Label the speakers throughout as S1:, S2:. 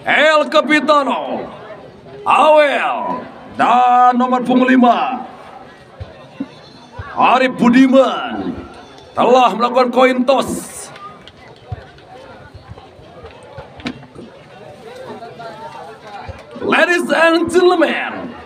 S1: El Capitano, Awel, dan nomor punggung 5 Arif Budiman telah melakukan koin toss. Ladies and gentlemen,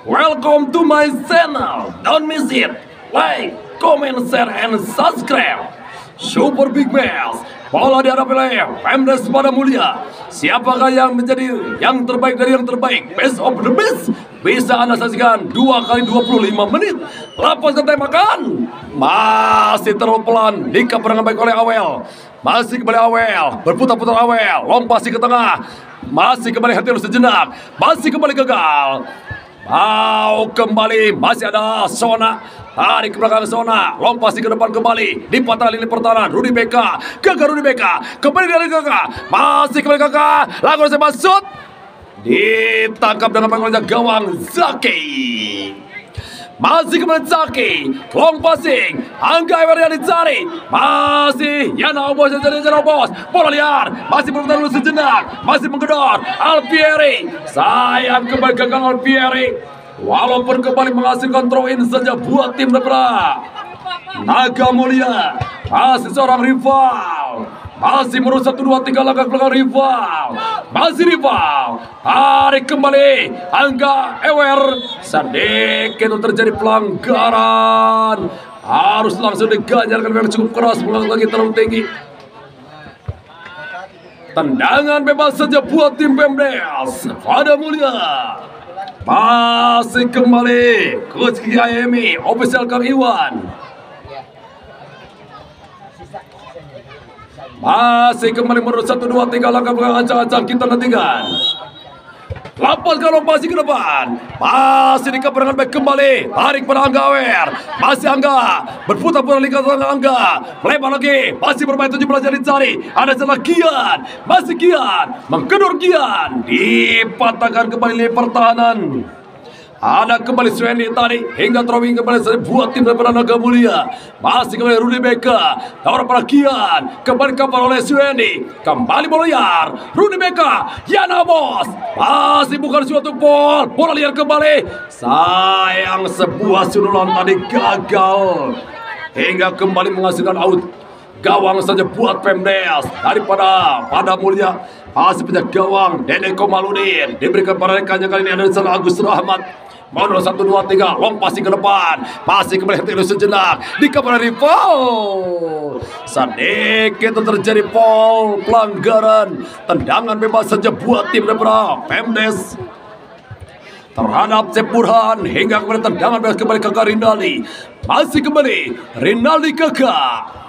S1: welcome to my channel. Don't miss it. Like, comment, share, and subscribe. Super Big Match. Bola dihadapi oleh Pemdes Pada Mulia. Siapakah yang menjadi yang terbaik dari yang terbaik? Best of the best. Bisa Anda saksikan 2 kali 25 menit. Lepaskan tembakan. Masih terlalu pelan. Dikabarkan baik oleh Awel. Masih kembali Awel. Berputar-putar Awel. Lompasi ke tengah. Masih kembali hati sejenak. Masih kembali gagal. Mau kembali. Masih ada Sona. Tarik ke belakang Sona. Lompasi ke depan kembali. Di patah lini pertahanan. Rudy Beka. Gagal Rudy Beka. Kembali dari Gaga. Masih kembali Gaga. Lakukan saya masuk. Ditangkap dengan panggilan gawang Zaki. Masih kembali Zaki. Long passing. Angga Ewer yang dicari. Masih Yana Obos yang jadi Yana Obos. Bola liar. Masih berputar dulu sejenak. Masih menggedor. Alfieri. Sayang kembali gagal Alfieri. Walaupun kembali menghasilkan throw-in saja buat tim Nebra. Naga Mulia. Masih seorang rival. Masih merusak 1, 2, 3 langkah belakang rival. Masih rival. Tarik kembali. Angga Ewer. Sedikit terjadi pelanggaran. Harus langsung diganjarkan yang cukup keras. Lagi terlalu tinggi. Tendangan bebas saja buat tim Pemdes Pada Mulia. Masih kembali Coach Kiayemi, official Kang Iwan. Masih kembali merusak 1, 2, 3 langkah belakang ancang-ancang kita nantikan. Lepaskan lompasi ke depan. Masih dikabarkan baik kembali. Tarik pada Angga Awer. Masih Angga. Berputar-putar lingkar tengah Angga. Melebar lagi. Masih bermain 17 yang dicari. Ada salah Kian. Masih Kian. Menggedor Kian. Dipatahkan kembali lini pertahanan. Ada kembali Swendi tadi hingga throwing kembali buat tim daripada Naga Mulia. Masih kembali Rudy Beka. Tawaran pada Kian. Kembali kapal oleh Swendi. Kembali bola liar. Rudy Beka. Yana Bos. Masih bukan suatu ball. Bola liar kembali. Sayang sebuah sundulan tadi gagal. Hingga kembali menghasilkan out. Gawang saja buat Pemdes daripada Pada Mulia. Masih punya gawang Dede Komaludin. Diberikan pada rekannya kali ini ada salah Agus Rahmat. Modal 1, 2, 3. Lompasi ke depan. Masih kembali hati sejenak. Dikabar rival. Sedikit terjadi foul. Pelanggaran. Tendangan bebas saja buat tim Nebra Pemdes terhadap Cepurhan. Hingga kemudian tendangan bebas kembali ke Rinaldi. Masih kembali Rinaldi Kakak.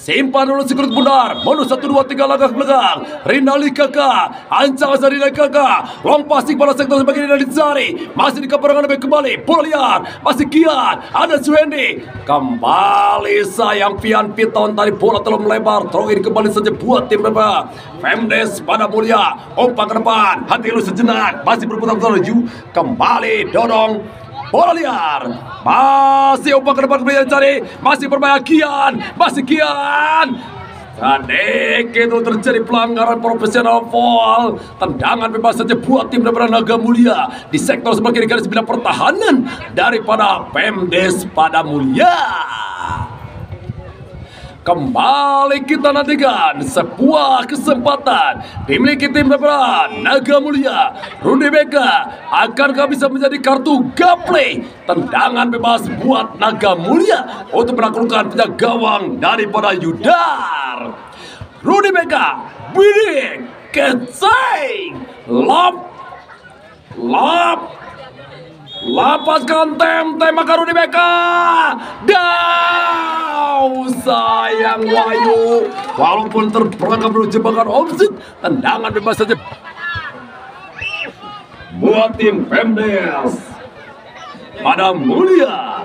S1: Simpan dulu sekut bundar. Bonus 1, 2, 3 langkah belakang. Rinaldi Kakak. Ancang asal Rinaldi Kakak. Long passing pada sektor sebagai Rinaldi Zari. Masih dikabarkan lebih kembali. Bola liar. Masih Kian. Ada Swendi. Kembali sayang Pian Piton. Tadi bola terlalu melebar. Throw-in kembali saja buat tim Nebra Pemdes Pada Mulia. Umpan ke depan. Hati lu sejenak. Masih berputar-putar laju. Kembali dorong. Bola liar. Masih umpan ke depan kembali cari. Masih berbahaya Kian. Masih Kian. Sedikit itu terjadi pelanggaran profesional foul. Tendangan bebas saja buat tim daripada Naga Mulia. Di sektor sebelah kiri garis bina pertahanan daripada Pemdes Pada Mulia. Kembali kita nantikan sebuah kesempatan dimiliki tim daripada Naga Mulia. Rudy Beka akankah bisa menjadi kartu gaplay. Tendangan bebas buat Naga Mulia untuk menaklukkan penjaga gawang daripada Yudar. Rudy Beka bidding keceng lapaskan tembakan Rudy Beka. Down. Sayang Wahyu. Walaupun terperangkap dulu jebakan offset. Tendangan bebas saja buat tim Pemdes Pada Mulia.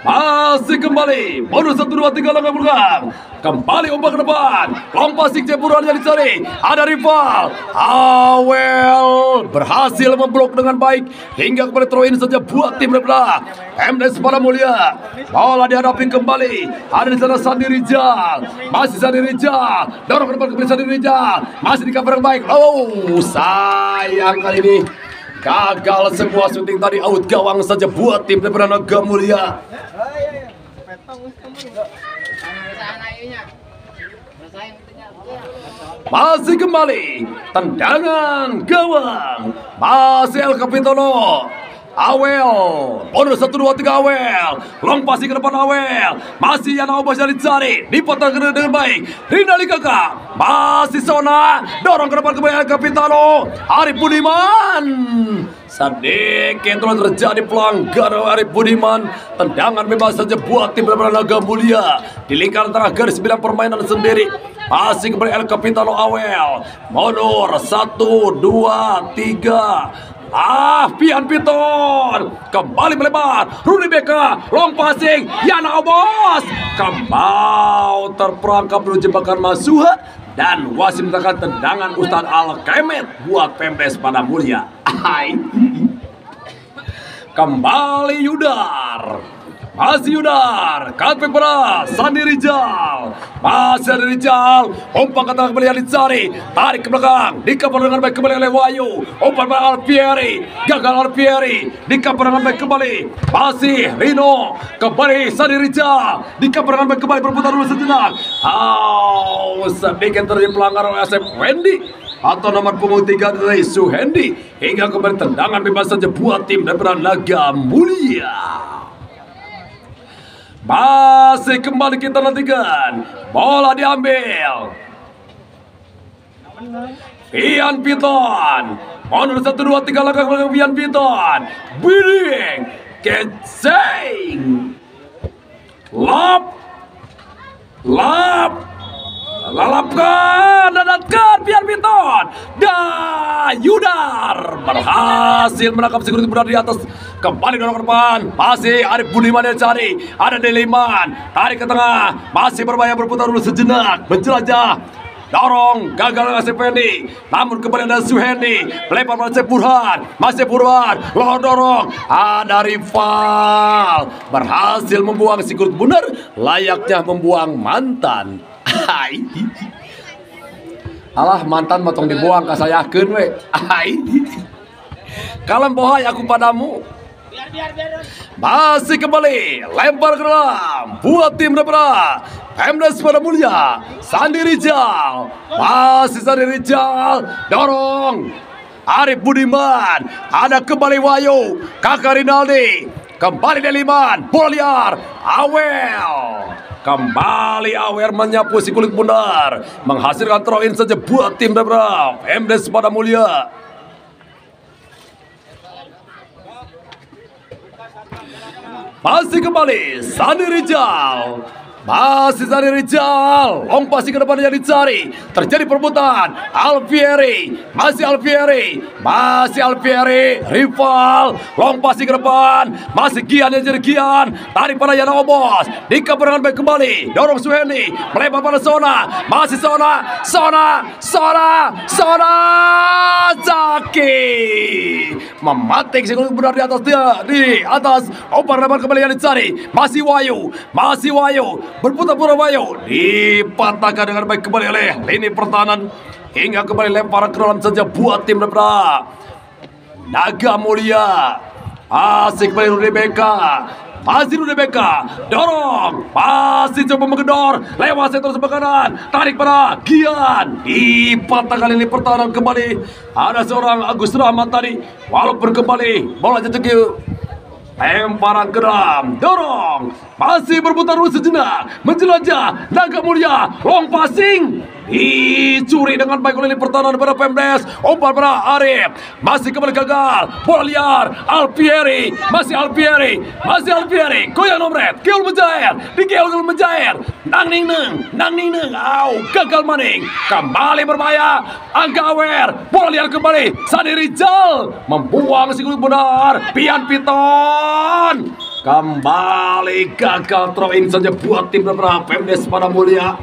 S1: Masih kembali. Bonus 1, 2, 3 langkah belakang. Kembali umpan ke depan. Long passing Jepuran yang dicari. Ada rival. Awel berhasil memblok dengan baik. Hingga kembali throw in saja buat tim Rebla. MDS Pada Mulia. Bola dihadapi kembali. Ada di sana Sandi Rijal. Masih Sandi Rijal. Dorong ke depan kembali Sandi Rijal. Masih di cover yang baik. Oh, sayang kali ini. Gagal semua syuting tadi, out gawang saja buat tim Rebla Naga Mulia. Masih kembali tendangan gawang. Masih El Capitano. Awel, bonus 1, 2, 3 Awel. Long passing ke depan Awel. Masih Yana Obas yang dicari. Dipotong dengan baik. Rinaldi Kakak. Masih Sona. Dorong ke depan kembali Capitano. Arif Budiman. Sedikit terus terjadi pelanggaran Arif Budiman. Tendangan bebas saja buat tim Naga Mulia. Di lingkaran tengah garis bidang permainan sendiri. Masih kembali El Capitano Awel. Mundur 1, 2, 3. Pian Piton kembali melebar. Rudy Beka, long passing, Yana Obos kembali terperangkap menuju jebakan Masuha dan wasit menetapkan tendangan Ustadz Al-Kemet buat Pembes Pada Mulia. Kembali Yudar. Masih Yudar, Katpek beras, Sandi Rijal. Masih Sandi Rijal, umpan kata kembali yang dicari. Tarik ke belakang, dikapal dengan baik kembali oleh Wahyu. Umpan pada Alfieri, gagal Alfieri. Dikapal dengan baik kembali. Masih Rino, kembali Sandi Rijal. Dikapal dengan baik kembali berputar dulu sejenak. Sedikit terjadi pelanggaran oleh Asep Wendy. Atau nomor punggung 3 dari Suhendi. Hingga kembali tendangan bebas saja buat tim Rebla Naga Mulia. Masih kembali kita nantikan. Bola diambil. Pian Piton. Mundur 1, 2, 3 langkah belakang Pian Piton. Bidding. Keceng. Lalapkan, dadatkan Pian Piton. Yudar berhasil menangkap security benar di atas. Kembali dorong ke depan. Masih Arif Budiman yang cari. Ada Deliman. Tarik ke tengah. Masih berbahaya berputar dulu sejenak. Menjelajah. Dorong. Gagal oleh Fendi. Namun kembali ada Suhendi. Melempar pada Burhan. Masih Burhan. Dorong. Ada rival. Berhasil membuang security benar. Layaknya membuang mantan. Alah mantan motong dibuang kasayakeun we. Kalem bohai aku padamu. Masih kembali lempar ke dalam buat tim Rebla. MDS Pada Mulia. Sandi Rijal. Masih Sandi Rijal. Dorong. Arif Budiman. Ada kembali Wahyu. Kakak Rinaldi. Kembali Deliman. Bola liar. Awel. Kembali Awer menyapu si kulit bundar. Menghasilkan throw in saja buat tim Rebla. MDS Pada Mulia. Masih kembali Sandi Rijal. Masih Sandi Rijal. Long passing ke depan yang dicari. Terjadi perebutan. Alfieri. Masih Alfieri. Masih Alfieri. Rival. Long passing ke depan. Masih Gian yang jadi Gian. Tarik pada Yana Obos. Dikapal dengan baik kembali. Dorong Suhendi. Melebar pada Sona. Masih Sona. Zaki. Mematik si kulit benar di atas dia. Di atas. Umpan lebar kembali yang dicari. Masih Wahyu. Berputar-putar Wahyu. Dipatahkan dengan baik kembali oleh lini pertahanan. Hingga kembali lemparan ke dalam saja buat tim Rebla Naga Mulia. Asik kembali Rudy Beka. Masih Rudy Beka. Dorong. Masih coba menggedor. Lewat sektor sebelah kanan. Tarik pada Gian. Dipatahkan lini pertahanan kembali. Ada seorang Agus Rahmat tadi. Walaupun kembali bola jatuh. Lemparan ke dalam, dorong, masih berputar dulu sejenak, menjelajah, Naga Mulia, long passing, dicuri dengan baik oleh pertahanan pada Pembes, umpan pada Arif, masih kembali gagal, bola liar, Alfieri, masih Alfieri, goyang nomret, Keul menjair, nang ning neng, gagal maning, kembali berbahaya, Angga Awer, bola liar kembali, Sandi Rijal, membuang si kulit benar, Pian Piton. Kembali gagal throw in saja buat tim beberapa PMDS Padang Mulia.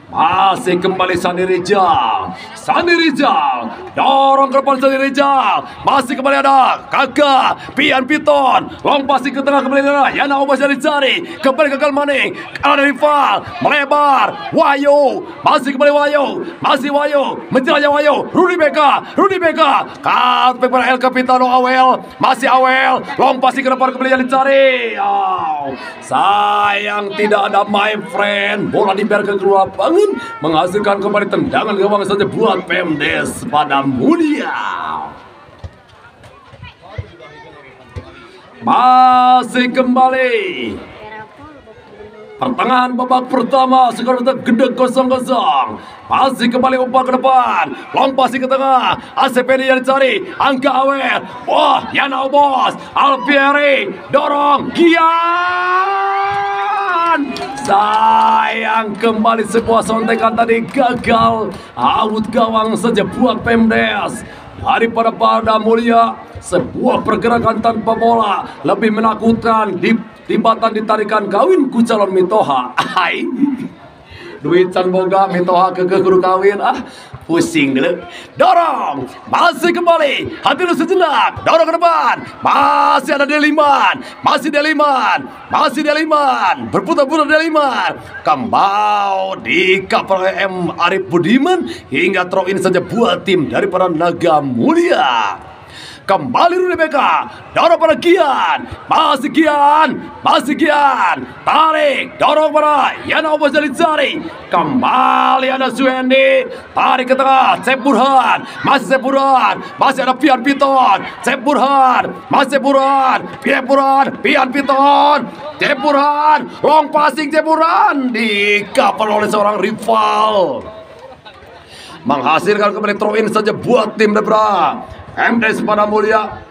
S1: Masih kembali Sandi Rizal. Sandi Rizal dorong ke depan Sandi Rizal. Masih kembali ada Kakak Pian Piton. Long passing ke tengah kembali ada Yana Obas dari Cari. Kembali gagal Maning. Ada rival melebar. Wayo masih kembali Wayo. Masih Wayo menjelajah Wayo. Rudy Beka. Cut back para El Capitano Awel. Masih Awel. Long passing ke depan kembali dari Cari. Oh, sayang tidak ada my friend. Bola dibiarkan keluar lapangan, menghasilkan kembali tendangan gawang saja buat PMDS Padang Mulia. Masih kembali pertengahan babak pertama, skor tetap gede 0-0. Masih kembali umpan ke depan, long passing ke tengah, ACPD yang dicari, angka Awer, wah Yana Obos, Alfieri, dorong, Gian. Sayang kembali sebuah sontekan tadi gagal, out gawang saja buat PMDS. Daripada Padang Mulia, sebuah pergerakan tanpa bola lebih menakutkan dibatan ditarikan kawin ku calon Mitoha. Hai. Duit can boga Mitoha ke guru kawin pusing dulu. Dorong, masih kembali, hati lu sejenak, dorong ke depan, masih ada Deliman, berputar-putar Deliman, kembali di kapal M Arif Budiman hingga throw in saja buat tim daripada Naga Mulia. Kembali Rudy Beka, dorong pada Gian, masih Gian, tarik, dorong pada Yana Obas dari Cari, kembali ada Suendi, tarik ke tengah, Cep Burhan, masih ada Pian Piton, Cep Burhan, Pian Piton, Cep Burhan, long passing Cep Burhan, dikapal oleh seorang rival, menghasilkan kembali throw in saja buat tim Debra. MDS Padang Mulia.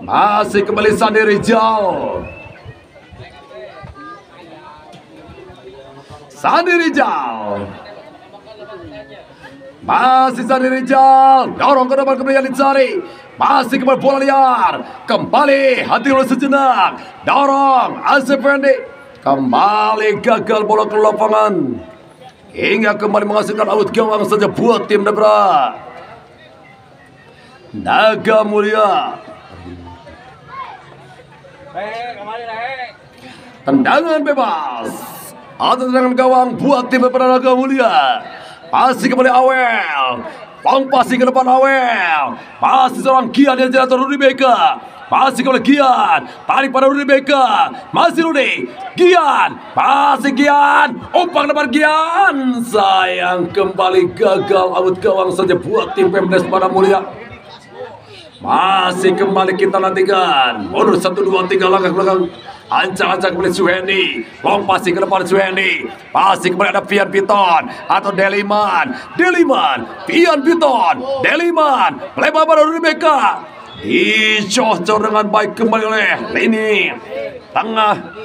S1: Masih kembali Sandi Rizal. Masih Sandi Rizal. Dorong ke depan kembali yang dicari. Masih kembali bola liar. Kembali hati dulu sejenak. Dorong Azefendi. Kembali gagal bola ke lapangan. Hingga kembali menghasilkan out gawang saja buat tim Debra. Naga Mulia. Tendangan bebas atau tendangan gawang buat tim daripada Naga Mulia. Masih kembali Awel, long passing ke depan Awel, masih seorang Gian yang jatuh Rudy Beka, masih kembali Gian, tarik pada Rudy Beka, masih Rudy, Gian, masih Gian, umpan depan Gian, sayang kembali gagal out gawang saja buat tim PMDS Padang Mulia. Masih kembali kita nantikan mundur 1, 2, 3 langkah belakang, ancang-ancang kembali Suhendi, long passing ke depan Suhendi, masih kembali ada Pian Piton atau Deliman, Pian Piton, Deliman, melebar pada Rudy Beka, dicocok dengan baik kembali oleh lini tengah,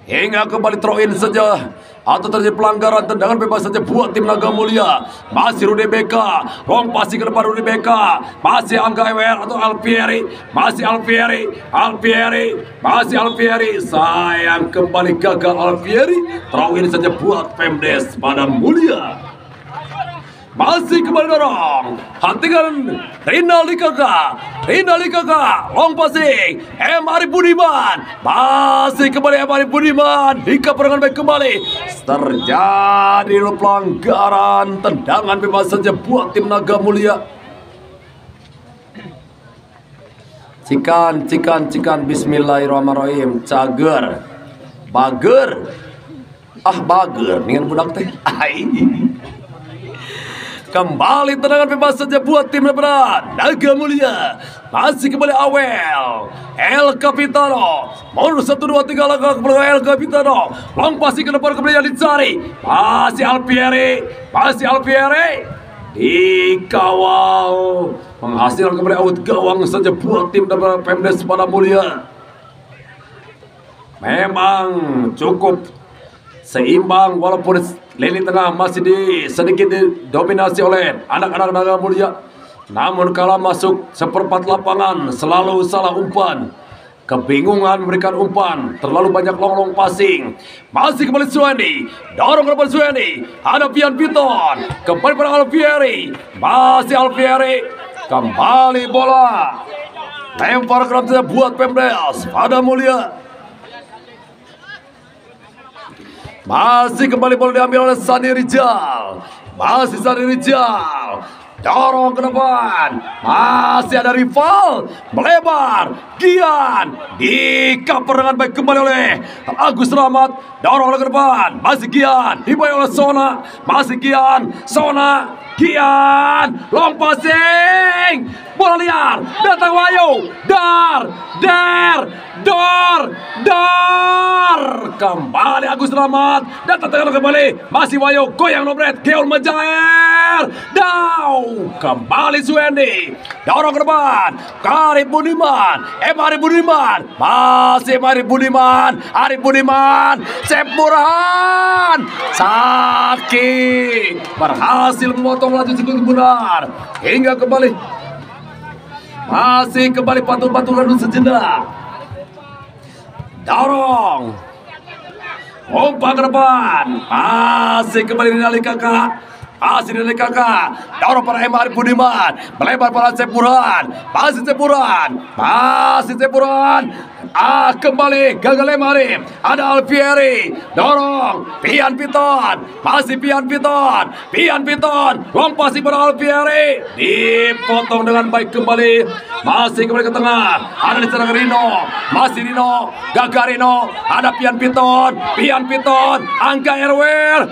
S1: hingga kembali throw in saja atau terjadi pelanggaran tendangan bebas saja buat tim Naga Mulia. Masih Rudy Beka, long passing ke depan Rudy Beka, masih Angga Ewer atau Alfieri, masih Alfieri, sayang kembali gagal Alfieri, throw in saja buat PMDS Padang Mulia. Masih kembali dorong, hentikan Rinaldi Kakak, long passing, M Arif Budiman, masih kembali M Arif Budiman, hingga perangan baik kembali, terjadi pelanggaran tendangan bebas saja buat tim Naga Mulia. Cikan, bismillahirrahmanirrahim, cager, bager, dengan budak teh, kembali tendangan bebas saja buat tim daripada Naga Mulia. Masih kembali Awel, El Capitano, mundur 1, 2, 3 langkah ke belakang El Capitano, long passing ke depan kembali yang dicari, masih Alfieri, dikawal, menghasilkan kembali out gawang saja buat tim daripada PMDS Padang Mulia. Memang cukup seimbang walaupun lini tengah masih sedikit didominasi oleh anak-anak Naga Mulia. Namun kalau masuk seperempat lapangan selalu salah umpan. kebingungan memberikan umpan, terlalu banyak long passing. Masih kembali Suendi, dorong ke depan Suendi, ada Pian Piton, kembali pada Alfieri, masih Alfieri, kembali bola, lempar ke dalam buat Pemdes, pada Mulia. Masih kembali bola diambil oleh Sani Rijal, masih Sani Rijal, dorong ke depan, masih ada rival, melebar, Gian, di-cover dengan baik kembali oleh Agus Rahmat, dorong ke depan, masih Gian, dibayar oleh Sona, masih Gian, Sona, Gian, long passing, bola liar, datang Wayu, kembali Agus Rahmat, datang kembali, masih Wayu, goyang nobret, Geol Majair, kembali Suendi, dorong ke depan, Arif Budiman, masih Arif Budiman, Cep Burhan, Saki, berhasil memotong laju cukup benar, hingga kembali, masih kembali patung-patungan dulu sejenak, dorong, umpan ke depan, masih kembali Nali Kakak, masih dari kakak, dorong para Arif Budiman, melebar para Cepuran, masih Cepuran, kembali gagal Arif, ada Alfieri, dorong, Pian Piton, masih Pian Piton, long passing pada Alfieri, dipotong dengan baik kembali, masih kembali ke tengah, ada di sana Rino, masih Rino, gagal Rino, ada Pian Piton, Angga Erwer,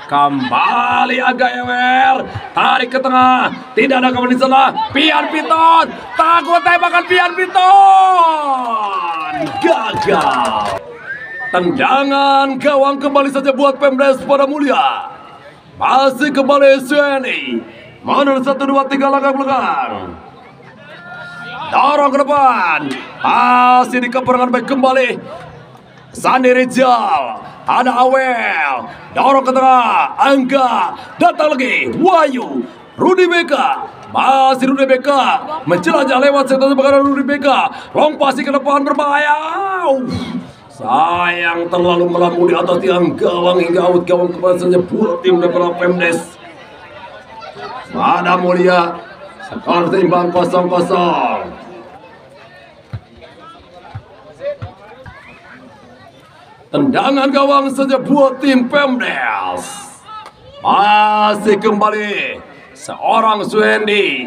S1: kembali Angga Ewer, tarik ke tengah, tidak ada kawan di sana, Pian Piton, takut tembakan Pian Piton, gagal. Tendangan gawang kembali saja buat Pemdes pada Mulia, masih kembali Sueni, mundur 1, 2, 3 langkah belakang, dorong ke depan, masih dikeperangan baik kembali, Sandi Rizal, ada Awel, dorong ke tengah, Angga, datang lagi, Wayu, Rudi Beka, masih Rudi Beka, menjelajah lewat sektor sebagai Rudi Beka, long passing ke depan berbahaya, sayang terlalu melambung di atas tiang gawang hingga out gawang kembali saja buat tim daripada Pemdes. Pada Mulia, skor seimbang 0-0. Tendangan gawang saja buat tim Pemdes. Masih kembali seorang Suendi,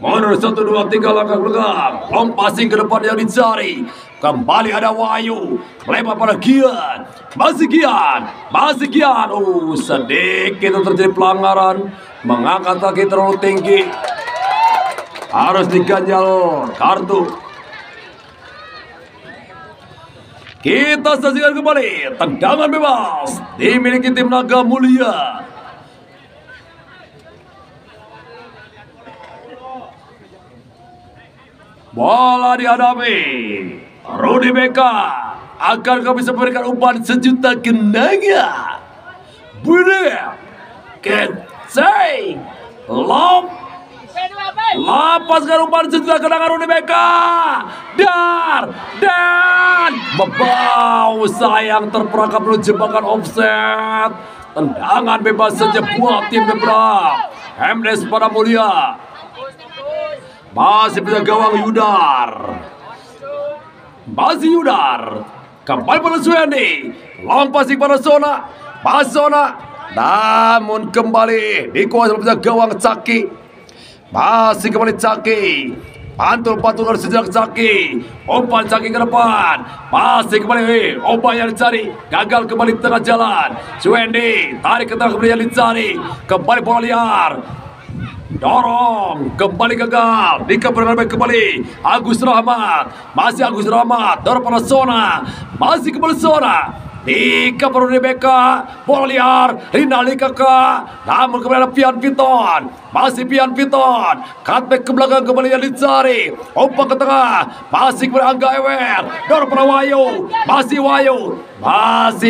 S1: mundur 1, 2, 3 langkah belakang, long passing ke depan yang dicari, kembali ada Wayu, melebar pada Gian, masih Gian, sedikit terjadi pelanggaran, mengangkat kaki terlalu tinggi, harus diganjal kartu. Kita saksikan kembali tendangan bebas dimiliki tim Naga Mulia. Bola dihadapi Rudi Beka, agar kau bisa memberikan umpan sejuta kenanga. Bude Kecai lepaskan umpan sejuta kenanga Rudi Beka, dan membau, sayang terperangkap melalui jebakan offset. Tendangan bebas saja buat tim Pemda Pemdes pada Mulia. Masih bisa gawang Yudar, kembali pada Suendi, long passing pada Sona, namun kembali dikuasai oleh gawang Caki, masih kembali Caki, pantul-pantul sejak Caki, umpan Caki ke depan, masih kembali umpan yang dicari, gagal kembali di tengah jalan, Suendi tarik ke tengah kembali yang dicari, kembali bola liar, dorong, kembali gagal, dikeperangan baik kembali, Agus Rahmat, dorong pada Sona, masih kembali Sona, dikapur Rudy Beka, bola liar, Rinaldi Kakak, namun kemudian Pian Piton, masih Pian Piton, cutback ke belakang kembali yang dicari, umpan ke tengah, masih kepada Angga Ewer, dorong para Wayu, masih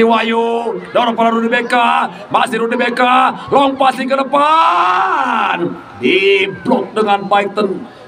S1: Wayu, dorong para Rudy Beka, masih Rudy Beka, long passing ke depan, diblok dengan baik.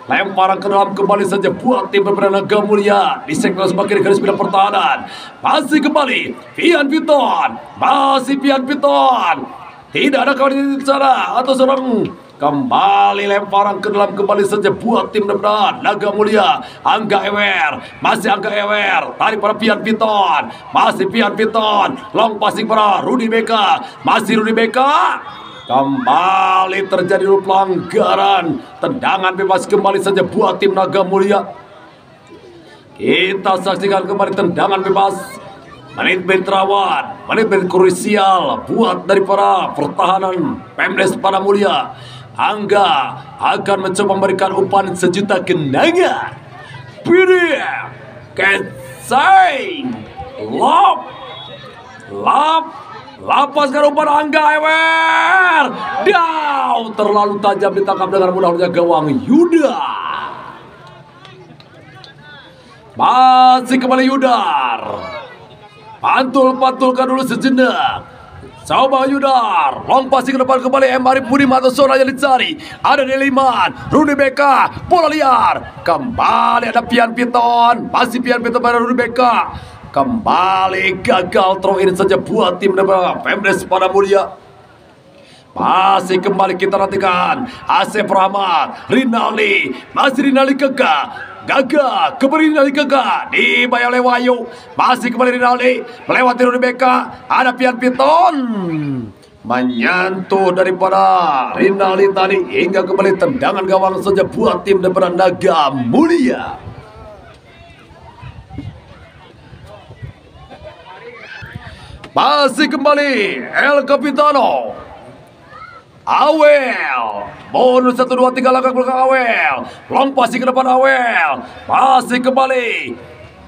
S1: Lemparan ke dalam kembali saja buat tim berperang Naga Mulia di sektor sebagai garis bidang pertahanan. Masih kembali Pian Piton, masih Pian Piton. Tidak ada kawan di sana atau seorang kembali lemparan ke dalam kembali saja buat tim berperang Naga Mulia. Angga Ewer, masih Angga Ewer. Tarik para Pian Piton, masih Pian Piton. Long passing para Rudy Beka, masih Rudy Beka. Kembali terjadi pelanggaran. Tendangan bebas kembali saja buat tim Naga Mulia. Kita saksikan kembali tendangan bebas. Menit-menit rawan, menit-menit krusial buat dari para pertahanan Pemdes Padang Mulia. Angga akan mencoba memberikan umpan sejuta kenangan. Pilih Kensai Lapaskan umpan Angga Ewer. Down, terlalu tajam ditangkap dengan mudah oleh gawang Yuda. Masih kembali Yudar. Pantul-pantulkan dulu sejenak. Coba Yudar, long passing ke depan kembali Emari Budimanto Sona yang dicari. Ada Deliman, Rudy Beka, bola liar. Kembali ada Pian Piton, masih Pian Piton pada Rudy Beka. Kembali gagal throw in saja buat tim Pemdes Padang Mulia. Masih kembali kita nantikan Asep Rahmat, Rinaldi, masih Rinaldi Gaga kembali Rinaldi Gaga dibayar oleh Wayu. Masih kembali Rinaldi melewati Rudy Beka. Ada Pian Piton menyentuh daripada Rinaldi tadi hingga kembali tendangan gawang saja buat tim daripada Naga Mulia. Masih kembali El Capitano Awel, bonus 1, 2, 3 langkah belakang Awel. Long passing ke depan Awel. Masih kembali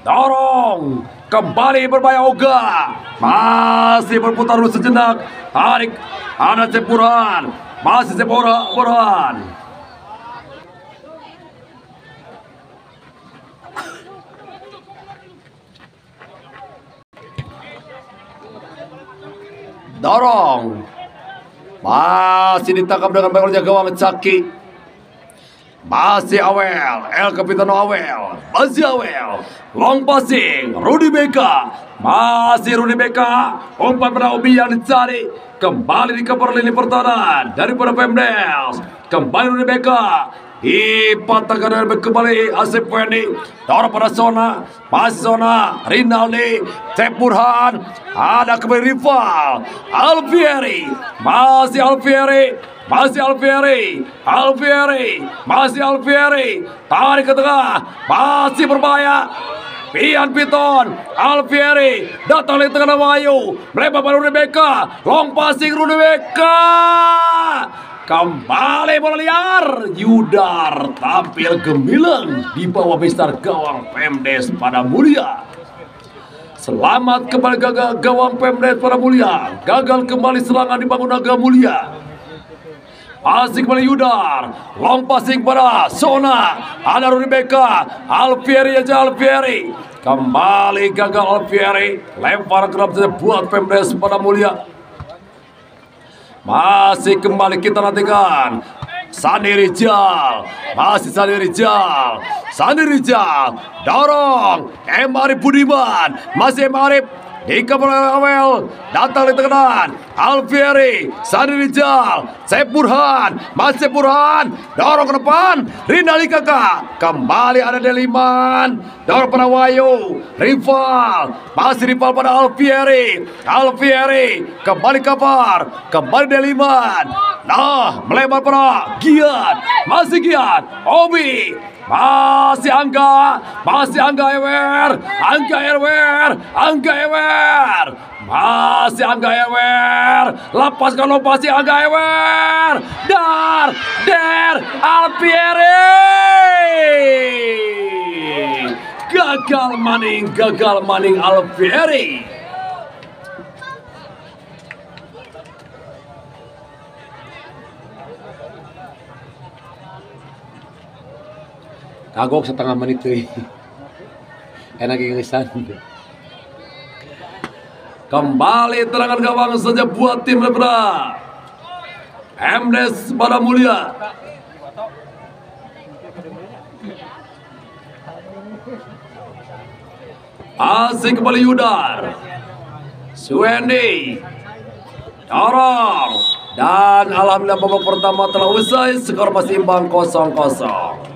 S1: dorong, kembali berbahaya Oga. Masih berputar dulu sejenak. Tarik, ada Cep Burhan. Masih Cep Burhan. Dorong, masih ditangkap dengan baik oleh gawang Caki. Masih Awel, El Capitano Awel, masih Awel. Long passing, Rudy Beka, masih Rudy Beka. Umpan pada Obi yang dicari. Kembali di cover lini pertahanan daripada Pemdes. Kembali Rudy Beka. Dipatahkan dan kembali Asep Fendi. Dorong pada Sona, masih Sona, Rinaldi, Cep Burhan. Ada kembali rival Alfieri, masih Alfieri, masih Alfieri, masih Alfieri. Tarik ke tengah, masih berbahaya. Pian Piton, Alfieri datang dari tengah Wayu, melebar pada Rudy Beka. Long passing Rudy Beka. Kembali bola liar, Yudar tampil gemilang di bawah mister gawang Pemdes Padang Mulia. Selamat kembali gagal gawang Pemdes Padang Mulia. Gagal kembali serangan dibangun Naga Mulia. Masih kembali Yudar, long passing pada Sona. Ada Rudy Beka, Alfieri aja Alfieri. Kembali gagal Alfieri, lempar ke dalam buat Pemdes Padang Mulia. Masih kembali kita nantikan Sandi Rijal, masih Sandi Rijal, dorong Emari Budiman, masih Emari di kapal Awel, datang di tengah Alfieri, Sandi Rijal, Cep Burhan, masih Burhan, dorong ke depan, Rinaldi Kakak, kembali ada Deliman, dorong pada Wayu, rival, masih rival pada Alfieri, kembali kapar, kembali Deliman, nah melebar pada Giat, masih Giat, Obi, masih Angga Ewer, masih Angga Ewer, lepaskan lopasi Angga Ewer, Der Alfieri, gagal maning Alfieri. Kagok setengah menit tuh. Enak ingisan. Kembali terangan gawang saja buat tim Lebra. MDes pada Mulia. Asik kembali Yudar. Suendi. Dorong. Dan alhamdulillah babak pertama telah usai, skor masih imbang 0-0.